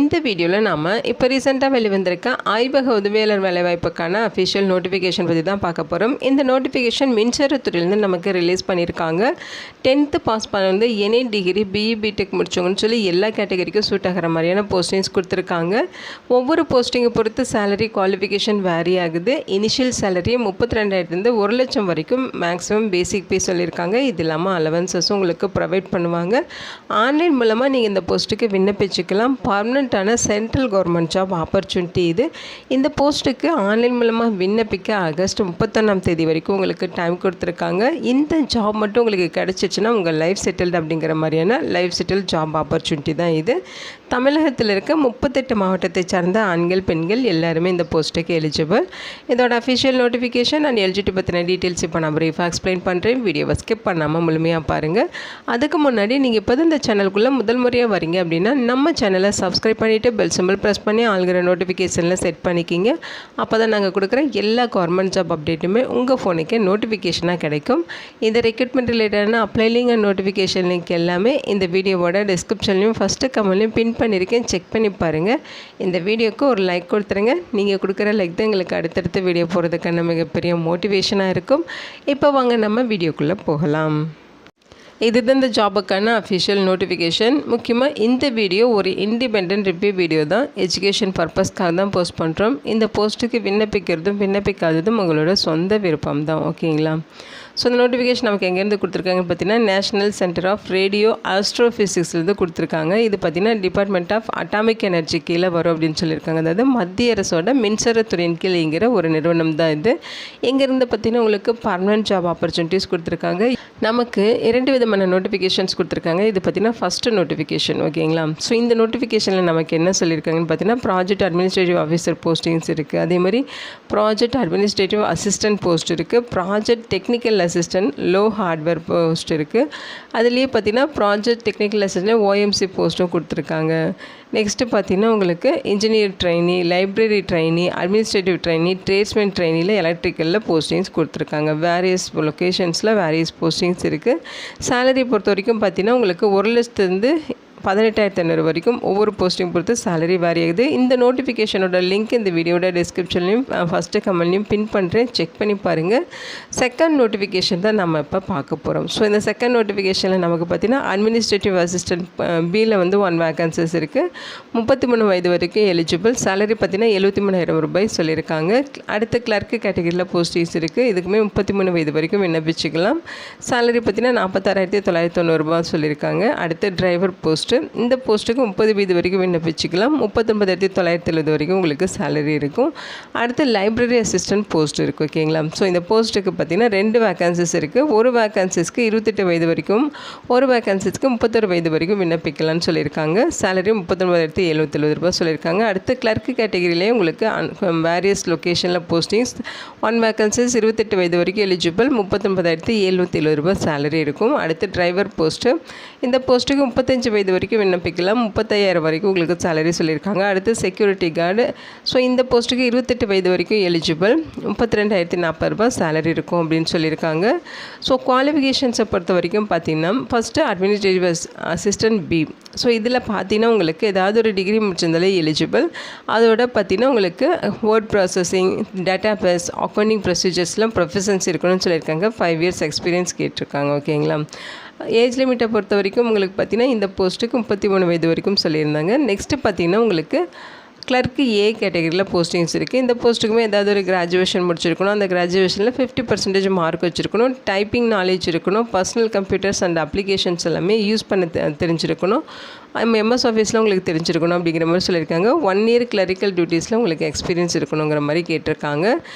இந்த வீடியோவில் நாம் இப்போ ரீசெண்டாக வெளிவந்திருக்க ஆய்வக உதவியாளர் வேலைவாய்ப்புக்கான அஃபிஷியல் நோட்டிஃபிகேஷன் பற்றி தான் பார்க்க போகிறோம். இந்த நோட்டிஃபிகேஷன் மின்சாரத்துறையிலேருந்து நமக்கு ரிலீஸ் பண்ணியிருக்காங்க. 10th பாஸ் பண்ண எனி டிகிரி பிஇ பிடெக் முடிச்சவங்கன்னு சொல்லி எல்லா கேட்டகரிக்கும் சூட் ஆகிற மாதிரியான போஸ்டிங்ஸ் கொடுத்துருக்காங்க. ஒவ்வொரு போஸ்டிங்கை பொறுத்து சேலரி குவாலிஃபிகேஷன் வேரி ஆகுது. இனிஷியல் சேலரி 32,000 1 லட்சம் வரைக்கும் மேக்ஸிமம் பேசிக் பே சொல்லியிருக்காங்க. இது இல்லாமல் அலவன்சஸும் உங்களுக்கு ப்ரொவைட் பண்ணுவாங்க. ஆன்லைன் மூலமாக நீங்கள் இந்த போஸ்ட்டுக்கு விண்ணப்பிச்சுக்கலாம். பர்மனெண்ட்டான சென்ட்ரல் கவர்மெண்ட் ஜாப் ஆப்பர்ச்சுனிட்டி இது. இந்த போஸ்ட்டுக்கு ஆன்லைன் மூலமாக விண்ணப்பிக்க ஆகஸ்ட் 31 வரைக்கும் உங்களுக்கு டைம் கொடுத்துருக்காங்க. இந்த ஜாப் மட்டும் உங்களுக்கு கிடச்சிச்சின்னா உங்கள் லைஃப் செட்டில்டு அப்படிங்கிற மாதிரியான லைஃப் செட்டில் ஜாப் ஆப்பர்ச்சுனிட்டி தான் இது. தமிழகத்தில் இருக்க 38 மாவட்டத்தை சார்ந்த ஆண்கள் பெண்கள் எல்லாருமே இந்த போஸ்ட்டுக்கு எலிஜிபிள். இதோட அஃபிஷியல் நோட்டிஃபிகேஷன் அண்ட் எலிஜிபிலிட்டி பற்றின டீட்டெயில்ஸ் இப்போ நான் ப்ரீஃபாக எக்ஸ்பிளைன் பண்ணுறேன். வீடியோவை ஸ்கிப் பண்ணாமல் முழுமையாக பாருங்கள். அதுக்கு முன்னாடி நீங்கள் இப்போ இந்த சேனலுக்குள்ளே முதல் முறையாக வரீங்க அப்படின்னா நம்ம சேனலை சப்ஸ்கிரைப் பண்ணிவிட்டு பெல் சிம்பிள் ப்ரெஸ் பண்ணி ஆளுங்கிற நோட்டிஃபிகேஷனில் செட் பண்ணிக்கிங்க. அப்போ தான் நாங்கள் கொடுக்குற எல்லா கவர்மெண்ட் ஜாப் அப்டேட்டுமே உங்கள் ஃபோனுக்கே நோட்டிஃபிகேஷனாக கிடைக்கும். இந்த ரெக்ரூட்மெண்ட் ரிலேட்டடான apply link and notification link எல்லாமே இந்த வீடியோவோட டிஸ்கிரிப்ஷன்லையும் ஃபஸ்ட்டு கமெண்ட்லையும் பின் பண்ணியிருக்கேன். செக் பண்ணி பாருங்கள். இந்த வீடியோவுக்கு ஒரு லைக் கொடுத்துருங்க. நீங்கள் கொடுக்குற லைக் தான் எங்களுக்கு அடுத்தடுத்த வீடியோ போகிறதுக்கான மிகப்பெரிய மோட்டிவேஷனாக இருக்கும். இப்போ வாங்க நம்ம வீடியோக்குள்ளே போகலாம். இதுதான் இந்த ஜாபுக்கான அஃபிஷியல் நோட்டிஃபிகேஷன். முக்கியமாக இந்த வீடியோ ஒரு இண்டிபெண்டன்ட் ரிவ்யூ வீடியோ தான். எஜுகேஷன் பர்பஸ்க்காக தான் போஸ்ட் பண்ணுறோம். இந்த போஸ்ட்டுக்கு விண்ணப்பிக்கிறதும் விண்ணப்பிக்காததும் உங்களோட சொந்த விருப்பம் தான். ஓகேங்களா? ஸோ இந்த நோட்டிஃபிகேஷன் நமக்கு எங்கேருந்து கொடுத்துருக்காங்கன்னு பார்த்தீங்கன்னா நேஷ்னல் சென்டர் ஆஃப் ரேடியோ ஆஸ்ட்ரோஃபிசிக்ஸ்லேருந்து கொடுத்துருக்காங்க. இது பார்த்திங்கன்னா டிபார்ட்மெண்ட் ஆஃப் அட்டாமிக் எனர்ஜி கீழே வரும் அப்படின்னு சொல்லியிருக்காங்க. அதாவது மத்திய அரசோட மின்சாரத்துறையின் கீழேங்கிற ஒரு நிறுவனம் தான் இது. இங்கேருந்து பார்த்திங்கன்னா உங்களுக்கு பர்மனன்ட் ஜாப் ஆப்பர்ச்சுனிட்டிஸ் கொடுத்துருக்காங்க. நமக்கு 2 விதமான நோட்டிஃபிகேஷன்ஸ் கொடுத்துருக்காங்க. இது பார்த்திங்கன்னா ஃபஸ்ட்டு நோட்டிஃபிகேஷன். ஓகேங்களா? ஸோ இந்த நோட்டிஃபிகேஷனில் நமக்கு என்ன சொல்லியிருக்காங்கன்னு பார்த்தீங்கன்னா ப்ராஜெக்ட் அட்மினிஸ்ட்ரேட்டிவ் ஆஃபீஸர் போஸ்டிங்ஸ் இருக்குது. அதே மாதிரி ப்ராஜெக்ட் அட்மினிஸ்ட்ரேட்டிவ் அசிஸ்டன்ட் போஸ்ட் இருக்குது. ப்ராஜெக்ட் டெக்னிக்கல் அசிஸ்டன்ட் லோ ஹார்ட்வேர் போஸ்ட் இருக்குது. அதுலேயே பார்த்திங்கன்னா ப்ராஜெக்ட் டெக்னிக்கல் அசிஸ்டன்ட் ஓஎம்சி போஸ்ட்டும் கொடுத்துருக்காங்க. நெக்ஸ்ட்டு பார்த்திங்கன்னா உங்களுக்கு engineer trainee, library trainee, administrative trainee, tradesman ட்ரைனியில் எலக்ட்ரிக்கலில் போஸ்டிங்ஸ் கொடுத்துருக்காங்க. வேரியஸ் லொக்கேஷன்ஸில் வேரியஸ் போஸ்டிங்ஸ் இருக்குது. சேலரி பொறுத்த வரைக்கும் பார்த்திங்கன்னா உங்களுக்கு 1 லட்சத்துலேருந்து 18,500 வரைக்கும் ஒவ்வொரு போஸ்டிங் பொறுத்து சேலரி வேரி ஆகுது. இந்த நோட்டிஃபிகேஷனோட லிங்க் இந்த வீடியோட டிஸ்கிரிப்ஷன்லையும் ஃபஸ்ட்டு கமெண்ட்லையும் பின் பண்ணுறேன். செக் பண்ணி பாருங்கள். செகண்ட் நோட்டிஃபிகேஷன் தான் நம்ம இப்போ பார்க்க போகிறோம். ஸோ இந்த செகண்ட் நோட்டிஃபிகேஷனில் நமக்கு பார்த்திங்கன்னா அட்மினிஸ்ட்ரேட்டிவ் அசிஸ்டன்ட் பியில் 1 வேகன்சிஸ் இருக்குது. 33 வயது வரைக்கும் எலிஜிபிள். சேலரி பார்த்திங்கன்னா 73,000 ரூபாய் சொல்லியிருக்காங்க. அடுத்த கிளர்க்கு கேட்டகரியில் போஸ்டிங்ஸ் இருக்குது. இதுக்குமே 33 வயது வரைக்கும் விண்ணப்பிச்சுக்கலாம். சேலரி பார்த்திங்கன்னா 46,990 ரூபாய் சொல்லியிருக்காங்க. அடுத்த டிரைவர் போஸ்ட். இந்த போஸ்ட்டுக்கு 30 வயது வரைக்கும் விண்ணப்பிச்சுக்கலாம். 39,970 வரைக்கும் உங்களுக்கு சேலரி இருக்கும். அடுத்து லைப்ரரி அசிஸ்டன்ட் போஸ்ட் இருக்குது. ஓகேங்களா? ஸோ இந்த போஸ்ட்டுக்கு பார்த்திங்கன்னா 2 வேகன்சிஸ் இருக்குது. ஒரு வேகன்சிஸ்க்கு 28 வயது வரைக்கும், ஒரு வேகன்சிஸ்க்கு 31 வயது வரைக்கும் விண்ணப்பிக்கலாம்னு சொல்லியிருக்காங்க. சேலரி 39,770 ரூபாய் சொல்லியிருக்காங்க. அடுத்து கிளர்க்கு கேட்டகரியிலே உங்களுக்கு வேரியஸ் லொக்கேஷனில் போஸ்டிங்ஸ் 1 வேகன்சிஸ் 28 வயது வரைக்கும் எலிஜிபிள். 39,770 ரூபாய் சேலரி இருக்கும். அடுத்து டிரைவர் போஸ்ட்டு. இந்த போஸ்ட்டுக்கு 35 வயது வரைக்கும் விண்ணப்பிக்கலாம். 35,000 வரைக்கும் உங்களுக்கு சேலரி சொல்லியிருக்காங்க. அடுத்து செக்யூரிட்டி கார்டு. ஸோ இந்த போஸ்ட்டுக்கு 28 வயது வரைக்கும் எலிஜிபிள். 32,040 ரூபாய் சேலரி இருக்கும் அப்படின்னு சொல்லியிருக்காங்க. ஸோ குவாலிஃபிகேஷன்ஸை பொறுத்த வரைக்கும் பார்த்திங்கன்னா first administrative assistant B. So இதில் பார்த்தீங்கன்னா உங்களுக்கு ஏதாவது ஒரு டிகிரி முடிச்சிருந்தாலே எலிஜிபிள். அதோட பார்த்திங்கன்னா உங்களுக்கு word processing, data base, accounting ப்ரொசீஜர்ஸ்லாம் ப்ரொஃபஷன்ஸ் இருக்கணும்னு சொல்லியிருக்காங்க. 5 இயர்ஸ் எக்ஸ்பீரியன்ஸ் கேட்டிருக்காங்க. ஓகேங்களா? ஏஜ் லிமிட்டை பொறுத்த வரைக்கும் உங்களுக்கு பார்த்திங்கன்னா இந்த போஸ்ட்டுக்கு 33 வயது வரைக்கும் சொல்லியிருந்தாங்க. நெக்ஸ்ட்டு பார்த்திங்கன்னா உங்களுக்கு கிளர்க்கு ஏ கேட்டகரியில் போஸ்டிங்ஸ் இருக்குது. இந்த போஸ்ட்டுக்குமே ஏதாவது ஒரு கிராஜுவேஷன் முடிச்சிருக்கணும். அந்த கிராஜுவேஷனில் 50% மார்க் வச்சுருக்கணும். டைப்பிங் நாலேஜ் இருக்கணும். பர்சனல் கம்ப்யூட்டர்ஸ் அண்ட் அப்ளிகேஷன்ஸ் எல்லாமே யூஸ் பண்ண தெரிஞ்சிருக்கணும். எம்எஸ் ஆஃபீஸில் உங்களுக்கு தெரிஞ்சிருக்கணும் அப்படிங்கிற மாதிரி சொல்லியிருக்காங்க. 1 இயர் கிளரிக்கல் டியூட்டிஸில் உங்களுக்கு எக்ஸ்பீரியன்ஸ் இருக்கணுங்கிற மாதிரி கேட்டிருக்காங்க.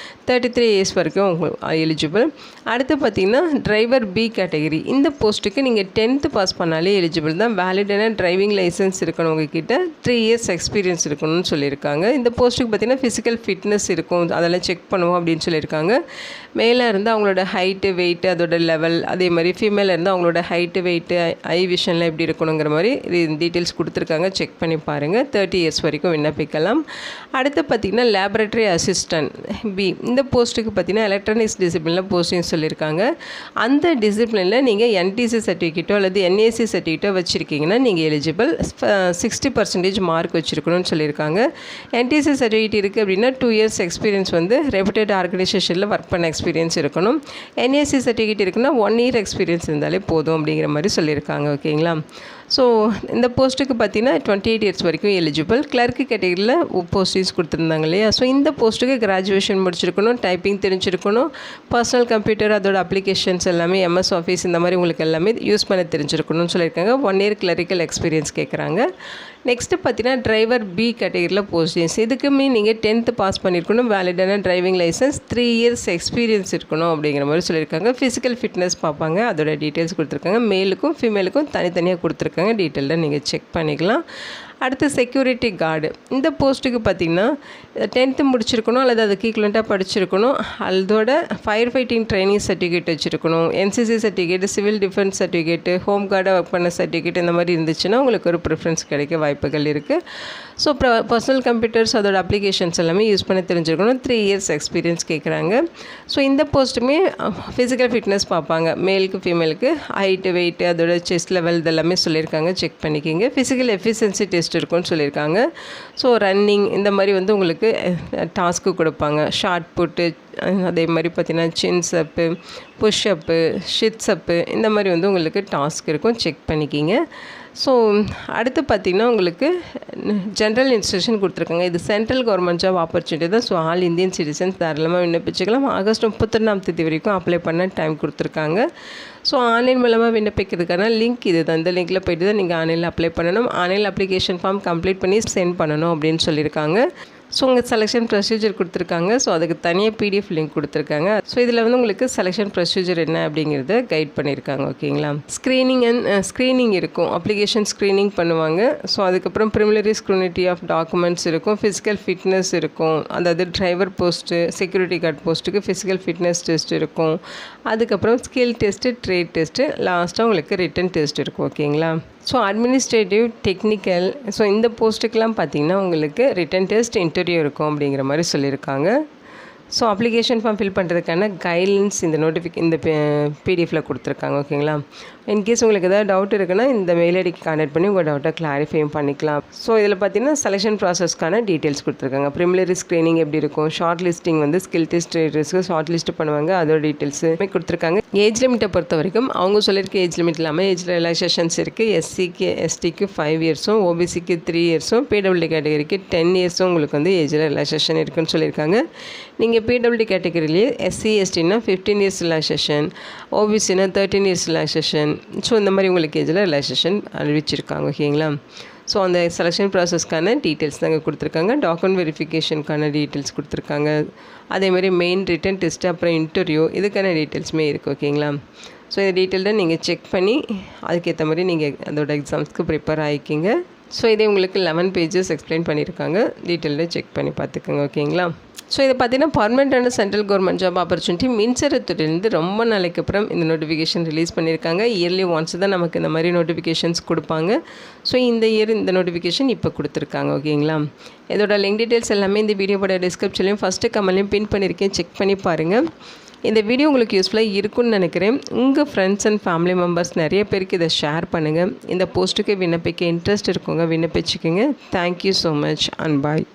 33 இயர்ஸ் வரைக்கும் எலிஜிபிள். அடுத்து பார்த்திங்கன்னா டிரைவர் பி கேட்டகரி. இந்த போஸ்ட்டுக்கு நீங்கள் 10th பாஸ் பண்ணாலே எலிஜிபிள் தான். வேலிடான டிரைவிங் லைசன்ஸ் இருக்கணும். உங்ககிட்ட 3 இயர்ஸ் எக்ஸ்பீரியன்ஸ் இருக்கணும்னு சொல்லியிருக்காங்க. சொல்லியிருக்காங்க. இந்த போஸ்ட்டுக்கு பார்த்திங்கன்னா ஃபிசிக்கல் ஃபிட்னஸ் இருக்கும், அதெல்லாம் செக் பண்ணுவோம் அப்படின்னு சொல்லியிருக்காங்க. மேலே இருந்து அவங்களோட ஹைட்டு வெயிட்டு அதோட லெவல், அதே மாதிரி ஃபீமேலில் இருந்து அவங்களோட ஹைட்டு வெயிட்டு ஐ விஷனில் எப்படி இருக்கணுங்கிற மாதிரி டீட்டெயில்ஸ் கொடுத்துருக்காங்க. செக் பண்ணி பாருங்கள். 30 இயர்ஸ் வரைக்கும் விண்ணப்பிக்கலாம். அடுத்து பார்த்திங்கன்னா லேபரேட்டரி அசிஸ்டன்ட் பி, இந்த போஸ்ட்டுக்கு பார்த்திங்கன்னா எலக்ட்ரானிக்ஸ் டிசிப்ளினில் போஸ்டிங் சொல்லியிருக்காங்க. அந்த டிசிப்ளினில் நீங்கள் NTC சர்டிஃபிகேட்டோ அல்லது NAC சர்டிஃபிகேட்டோ வச்சுருக்கீங்கன்னா நீங்கள் எலிஜிபிள். 60% மார்க் வச்சுருக்கணும்னு சொல்லியிருக்காங்க. NTC சர்டிஃபிகேட் இருக்குது அப்படின்னா 2 இயர்ஸ் எக்ஸ்பீரியன்ஸ் வந்து ரெப்யூட்டட் ஆர்கனைசேஷனில் ஒர்க் பண்ண எக்ஸ்பீரியன்ஸ் இருக்கணும். NAC சர்டிஃபிகேட் இருக்குன்னா 1 இயர் எக்ஸ்பீரியன்ஸ் இருந்தாலே போதும் அப்படிங்கிற மாதிரி சொல்லியிருக்காங்க. ஓகேங்களா? ஸோ இந்த போஸ்ட்டுக்கு பார்த்தீங்கன்னா 28 இயர்ஸ் வரைக்கும் எலிஜிபிள். கிளர்க்கு கேட்டகரியில் போஸ்டிங்ஸ் கொடுத்துருந்தாங்க இல்லையா? ஸோ இந்த போஸ்ட்டுக்கு கிராஜுவேஷன் முடிச்சிருக்கணும், டைப்பிங் தெரிஞ்சிருக்கணும், பர்சனல் கம்ப்யூட்டர் அதோட அப்ளிகேஷன்ஸ் எல்லாமே MS ஆஃபீஸ் இந்த மாதிரி உங்களுக்கு எல்லாமே யூஸ் பண்ண தெரிஞ்சிருக்கணும்னு சொல்லியிருக்காங்க. 1 இயர் கிளரிக்கல் எக்ஸ்பீரியன்ஸ் கேட்குறாங்க. நெக்ஸ்ட்டு பார்த்தீங்கன்னா டிரைவர் பி கேட்டகரியில் போஸ்டிங்ஸ். இதுக்குமே நீங்கள் 10th பாஸ் பண்ணியிருக்கணும், வேலிடான டிரைவிங் லைசன்ஸ், 3 இயர்ஸ் எக்ஸ்பீரியன்ஸ் இருக்கணும் அப்படிங்கிற மாதிரி சொல்லியிருக்காங்க. ஃபிசிக்கல் ஃபிட்னஸ் பார்ப்பாங்க, அதோட டீட்டெயில்ஸ் கொடுத்துருக்காங்க. மேலுக்கும் ஃபீமேலுக்கும் தனித்தனியாக கொடுத்துருக்காங்க. டீட்டெயிலாக நீங்கள் செக் பண்ணிக்கலாம். அடுத்து செக்யூரிட்டி கார்டு. இந்த போஸ்ட்டுக்கு பார்த்திங்கன்னா 10th முடிச்சிருக்கணும் அல்லது அதுக்கு ஈக்குவலண்ட்டாக படிச்சிருக்கணும். அதோட ஃபயர் ஃபைட்டிங் ட்ரைனிங் சர்டிஃபிகேட் வச்சுருக்கணும், NCC certificate, civil defence certificate, home கார்டாக ஒர்க் பண்ண சர்டிஃபிகேட் இந்த மாதிரி இருந்துச்சுன்னா உங்களுக்கு ஒரு ப்ரிஃபரன்ஸ் கிடைக்க வாய்ப்புகள் இருக்குது. ஸோ பர்சனல் கம்ப்யூட்டர்ஸ் அதோட அப்ளிகேஷன்ஸ் எல்லாமே யூஸ் பண்ண தெரிஞ்சிருக்கணும். 3 இயர்ஸ் எக்ஸ்பீரியன்ஸ் கேட்குறாங்க. ஸோ இந்த போஸ்ட்டுமே ஃபிசிக்கல் ஃபிட்னஸ் பார்ப்பாங்க. மேலுக்கு ஃபீமேலுக்கு ஹைட்டு வெயிட்டு அதோட செஸ்ட் லெவல் இதெல்லாமே சொல்லியிருக்காங்க. செக் பண்ணிக்கிங்க. ஃபிசிக்கல் எஃபிஷியன்சி டெஸ்ட் இருக்குன்னு சொல்லியிருக்காங்க. ஸோ ரன்னிங் இந்த மாதிரி வந்து உங்களுக்கு டாஸ்க்கு கொடுப்பாங்க. ஷார்ட் புட்டு, அதே மாதிரி பார்த்திங்கன்னா சின்ஸ் அப்பு, புஷ்அப்பு, ஷிட்ஸ் அப்பு இந்த மாதிரி வந்து உங்களுக்கு டாஸ்க் இருக்கும். செக் பண்ணிக்கிங்க. ஸோ அடுத்து பார்த்திங்கன்னா உங்களுக்கு ஜென்ரல் இன்ஸ்ட்ரக்ஷன் கொடுத்துருக்காங்க. இது சென்ட்ரல் கவர்மெண்ட் ஜாப் ஆப்பர்ச்சுனிட்டி தான். ஸோ ஆல் இந்தியன் சிட்டிசன்ஸ் தாராளமாக விண்ணப்பிச்சுக்கலாம். ஆகஸ்ட் 31ஆம் தேதி வரைக்கும் அப்ளை பண்ண டைம் கொடுத்துருக்காங்க. ஸோ ஆன்லைன் மூலமாக விண்ணப்பிக்கிறதுக்கான லிங்க் இது தான். இந்த லிங்க்கில் போய்ட்டு தான் நீங்கள் ஆன்லைனில் அப்ளை பண்ணணும். ஆன்லைன் அப்ளிகேஷன் ஃபார்ம் கம்ப்ளீட் பண்ணி சென்ட் பண்ணணும் அப்படின்னு சொல்லியிருக்காங்க. ஸோ உங்கள் செலெக்ஷன் ப்ரொசீஜர் கொடுத்துருக்காங்க. ஸோ அதுக்கு தனியாக PDF லிங்க் கொடுத்துருக்காங்க. ஸோ இதில் வந்து உங்களுக்கு செலெக்ஷன் ப்ரொசீஜர் என்ன அப்படிங்கிறத கைட் பண்ணியிருக்காங்க. ஓகேங்களா? ஸ்க்ரீனிங் இருக்கும், அப்ளிகேஷன் ஸ்க்ரீனிங் பண்ணுவாங்க. ஸோ அதுக்கப்புறம் ப்ரிலிமினரி ஸ்க்ரூனிட்டி ஆஃப் டாக்குமெண்ட்ஸ் இருக்கும், ஃபிசிக்கல் ஃபிட்னஸ் இருக்கும், அதாவது டிரைவர் போஸ்ட்டு, செக்யூரிட்டி கார்டு போஸ்ட்டுக்கு ஃபிசிக்கல் ஃபிட்னஸ் டெஸ்ட் இருக்கும். அதுக்கப்புறம் ஸ்கில் டெஸ்ட்டு, ட்ரேட் டெஸ்ட்டு, லாஸ்ட்டாக உங்களுக்கு ரிட்டன் டெஸ்ட் இருக்கும். ஓகேங்களா? ஸோ அட்மினிஸ்ட்ரேட்டிவ், டெக்னிக்கல், ஸோ இந்த போஸ்ட்டுக்கெலாம் பார்த்திங்கன்னா உங்களுக்கு ரிட்டன் டெஸ்ட், இன்டர்வியூ இருக்கும் அப்படிங்கிற மாதிரி சொல்லியிருக்காங்க. ஸோ அப்ளிகேஷன் ஃபார்ம் ஃபில் பண்ணுறதுக்கான கைட்லைன்ஸ் இந்த PDFயில் கொடுத்துருக்காங்க. ஓகேங்களா? இன்கேஸ் உங்களுக்கு எதாவது டவுட் இருக்குன்னா இந்த மெயில் ஐடிக்கு கான்டாக்ட் பண்ணி உங்கள் டவுட்டை கிளாரிஃபையும் பண்ணிக்கலாம். ஸோ இதில் பார்த்தீங்கன்னா செலெக்ஷன் ப்ராசஸ்க்கான டீட்டெயில்ஸ் கொடுத்துருக்காங்க. ப்ரிலிமினரி ஸ்க்ரீனிங் எப்படி இருக்கும், ஷார்ட் லிஸ்டிங் வந்து ஸ்கில் டெஸ்ட் ஷார்ட் லிஸ்ட் பண்ணுவாங்க, அதோட டீட்டெயில்ஸு கொடுத்துருக்காங்க. ஏஜ் லிமிட்டை பொறுத்த வரைக்கும் அவங்க சொல்லியிருக்க ஏஜ் லிமிட் இல்லாமல் ஏஜ் ரிலாக்ஸேஷன்ஸ் இருக்குது. SCக்கு STக்கு 5 இயர்ஸும், OBCக்கு 3 இயர்ஸும், PWD கேட்டகரிக்கு 10 இயர்ஸும் உங்களுக்கு வந்து ஏஜில் ரிலாக்ஸேஷன் இருக்குதுன்னு சொல்லியிருக்காங்க. நீங்கள் PWD கேட்டகரியிலே SC STனா 15 இயர்ஸ் ரிலாக்ஸேஷன், OBCனா 13 இயர்ஸ் ரிலாக்ஸேஷன். ஸோ இந்த மாதிரி உங்களுக்கு ஏஜில் ரிலாக்ஸேஷன் அறிவிச்சிருக்காங்க. ஓகேங்களா? ஸோ அந்த செலெக்ஷன் ப்ராசஸ்க்கான டீட்டெயில்ஸ் தாங்க கொடுத்துருக்காங்க. டாக்குமெண்ட் வெரிஃபிகேஷனுக்கான டீட்டெயில்ஸ் கொடுத்துருக்காங்க. அதேமாதிரி மெயின் ரிட்டன் டெஸ்ட்டு, அப்புறம் இன்டர்வியூ, இதுக்கான டீட்டெயில்ஸுமே இருக்குது. ஓகேங்களா? ஸோ இந்த டீட்டெயில்டாக நீங்கள் செக் பண்ணி அதுக்கேற்ற மாதிரி நீங்கள் அதோட எக்ஸாம்ஸ்க்கு ப்ரிப்பேர் ஆகிக்கிங்க. ஸோ இதே உங்களுக்கு 11 பேஜஸ் எக்ஸ்பிளைன் பண்ணியிருக்காங்க. டீட்டெயில்டாக செக் பண்ணி பார்த்துக்கோங்க. ஓகேங்களா? ஸோ இதை பார்த்தீங்கன்னா பர்மனெண்ட்டான சென்ட்ரல் கவர்மெண்ட் ஜாப் ஆப்பர்ச்சுனிட்டி மின்சாரத்துறையிலேருந்து ரொம்ப நாளைக்கு அப்புறம் இந்த நோட்டிஃபிகேஷன் ரிலீஸ் பண்ணியிருக்காங்க. இயர்லி ஒன்ஸ் தான் நமக்கு இந்த மாதிரி நோட்டிஃபிகேஷன்ஸ் கொடுப்பாங்க. ஸோ இந்த இயர் இந்த நோட்டிஃபிகேஷன் இப்போ கொடுத்துருக்காங்க. ஓகேங்களா? இதோட லிங்க் டீட்டெயில்ஸ் எல்லாமே இந்த வீடியோவோட டிஸ்கிரிப்ஷன்லையும் ஃபஸ்ட்டு கமெண்ட்லையும் பின் பண்ணியிருக்கேன். செக் பண்ணி பாருங்கள். இந்த வீடியோ உங்களுக்கு யூஸ்ஃபுல்லாக இருக்குன்னு நினைக்கிறேன். உங்கள் ஃப்ரெண்ட்ஸ் அண்ட் ஃபேமிலி மெம்பர்ஸ் நிறைய பேருக்கு இதை ஷேர் பண்ணுங்கள். இந்த போஸ்ட்டுக்கு விண்ணப்பிக்க இன்ட்ரெஸ்ட் இருக்குங்க, விண்ணப்பிச்சுக்கோங்க. Thank you so much and bye.